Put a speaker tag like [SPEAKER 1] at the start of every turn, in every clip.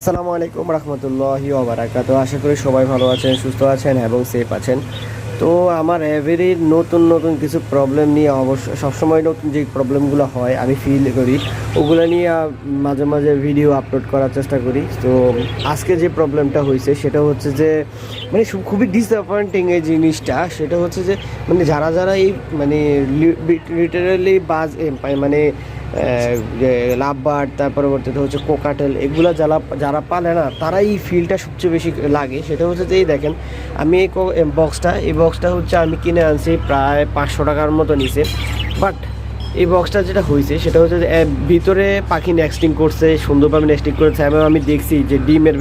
[SPEAKER 1] আসসালামু আলাইকুম রহমতুল্লাহি ওয়া বারাকাতুহু। আশা করি সবাই ভালো আছেন, সুস্থ আছেন এবং সেফ আছেন। তো আমার এভরি নতুন নতুন কিছু প্রবলেম নিয়ে অবশ্য সবসময় নতুন যে প্রবলেমগুলো হয় আমি ফিল করি ওগুলো নিয়ে মাঝে মাঝে ভিডিও আপলোড করার চেষ্টা করি। তো আজকে যে প্রবলেমটা হয়েছে সেটা হচ্ছে যে মানে খুবই ডিসঅ্যাপয়েন্টিং এই জিনিসটা। সেটা হচ্ছে যে মানে যারা যারা এই মানে লিটারালি বাজ মানে যে লাভবার্ড, তার পরবর্তীতে হচ্ছে কোকাটেল, এগুলো যারা যারা পালে না তারা এই ফিলটা সবচেয়ে বেশি লাগে। সেটা হচ্ছে যে এই দেখেন আমি এই বক্সটা হচ্ছে আমি কিনে আনছি প্রায় 500 টাকার মতো নিছে। বাট এই বক্সটা যেটা হয়েছে সেটা হচ্ছে যে ভিতরে পাখি নেস্টিং করছে, সুন্দরভাবে নেস্টিং করেছে এবং আমি দেখছি যে ডিমের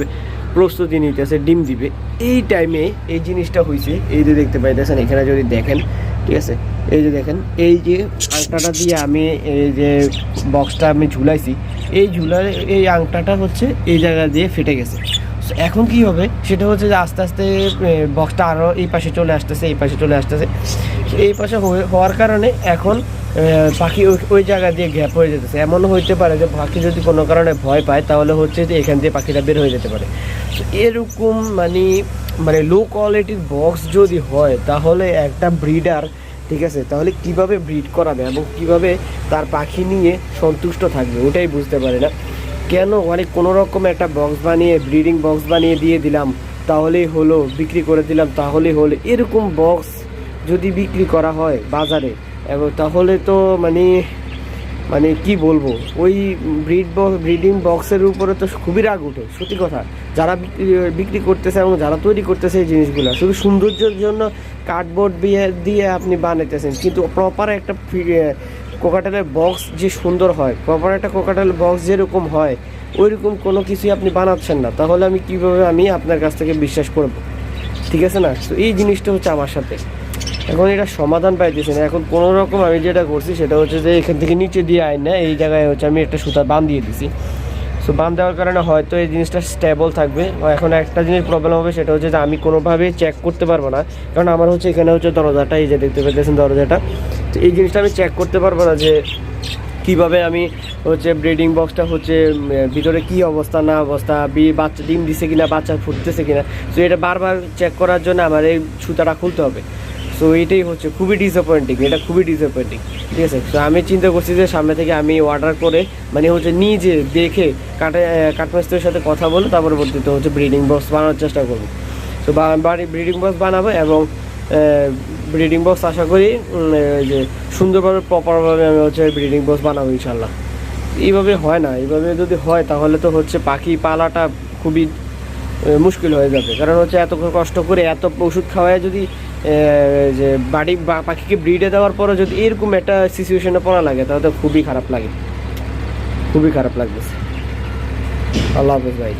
[SPEAKER 1] প্রস্তুতি নিতেছে, ডিম দিবে। এই টাইমে এই জিনিসটা হয়েছে, এই যে দেখতে পাইতেছেন এখানে যদি দেখেন, ঠিক আছে, এই যে দেখেন এই যে আংটাটা দিয়ে আমি এই যে বক্সটা আমি ঝুলাইছি, এই আংটাটা হচ্ছে এই জায়গা দিয়ে ফেটে গেছে। এখন কি হবে সেটা হচ্ছে যে আস্তে আস্তে বক্সটা আরও এই পাশে চলে আসতেছে, এই পাশে হওয়ার কারণে এখন পাখি ওই জায়গা দিয়ে গ্যাপ হয়ে যেতেছে। এমনও হইতে পারে যে পাখি যদি কোনো কারণে ভয় পায় তাহলে হচ্ছে যে এখান দিয়ে পাখিটা বের হয়ে যেতে পারে। এরকম মানে লো কোয়ালিটির বক্স যদি হয় তাহলে একটা ব্রিডার, ঠিক আছে, তাহলে কিভাবে ব্রিড করাবে এবং কিভাবে তার পাখি নিয়ে সন্তুষ্ট থাকবে ওটাই বুঝতে পারে না। কেন মানে কোনো রকম একটা বক্স বানিয়ে ব্রিডিং বক্স বানিয়ে দিয়ে দিলাম তাহলেই হলো, বিক্রি করে দিলাম তাহলেই হলো। এরকম বক্স যদি বিক্রি করা হয় বাজারে এবং তাহলে তো মানে কি বলবো, ওই ব্রিডিং বক্সের উপরে তো খুবই রাগ উঠে। সত্যি কথা, যারা বিক্রি করতেছে এবং যারা তৈরি করতেছে এই জিনিসগুলো শুধু সৌন্দর্যের জন্য কার্ডবোর্ড দিয়ে আপনি বানাইতেছেন, কিন্তু প্রপার একটা কোকাটেলের বক্স যে সুন্দর হয়, প্রপার একটা কোকাটেলের বক্স যেরকম হয় ওইরকম কোনো কিছুই আপনি বানাচ্ছেন না, তাহলে আমি কীভাবে আপনার কাছ থেকে বিশ্বাস করব? ঠিক আছে না? তো এই জিনিসটা হচ্ছে আমার সাথে এখন এটা সমাধান পাইতেছি না। এখন কোনো রকম আমি যেটা করছি সেটা হচ্ছে যে এখান থেকে নিচে দিয়ে আইন না, এই জায়গায় হচ্ছে আমি একটা সুতা বাঁধ দিয়ে দিছি। সো বাঁধ দেওয়ার কারণে হয়তো এই জিনিসটা স্টেবল থাকবে। এখন একটা জিনিস প্রবলেম হবে সেটা হচ্ছে যে আমি কোনোভাবে চেক করতে পারবো না, কারণ আমার হচ্ছে এখানে হচ্ছে দরজাটা, এই যে দেখতে পেতেছেন দরজাটা, তো এই জিনিসটা আমি চেক করতে পারবো না যে কীভাবে আমি হচ্ছে ব্রিডিং বক্সটা হচ্ছে ভিতরে কী অবস্থা না অবস্থা, বাচ্চা ডিম দিছে কিনা, বাচ্চা ফুটতেছে কিনা। তো এটা বারবার চেক করার জন্য আমার এই সুতাটা খুলতে হবে। সো এইটাই হচ্ছে খুবই ডিসঅ্যাপয়েন্টিং, ঠিক আছে। তো আমি চিন্তা করছি যে সামনে থেকে আমি অর্ডার করে মানে হচ্ছে নিজে দেখে কাঠমিস্ত্রির সাথে কথা বলে তারপরে বলতে হচ্ছে ব্রিডিং বক্স বানানোর চেষ্টা করবো। তো ব্রিডিং বক্স বানাবো এবং ব্রিডিং বক্স আশা করি যে সুন্দরভাবে প্রপারভাবে আমি হচ্ছে ব্রিডিং বক্স বানাবো ইনশাল্লাহ। এইভাবে হয় না, এইভাবে যদি হয় তাহলে তো হচ্ছে পাখি পালাটা খুবই মুশকিল হয়ে যাবে। কারণ হচ্ছে এত কষ্ট করে এত ওষুধ খাওয়ায় যদি যে পাখিকে ব্রিডে দেওয়ার পরে যদি এরকম একটা সিচুয়েশনে পড়া লাগে তাহলে তো খুবই খারাপ লাগতেছে। আল্লাহ হাফেজ ভাই।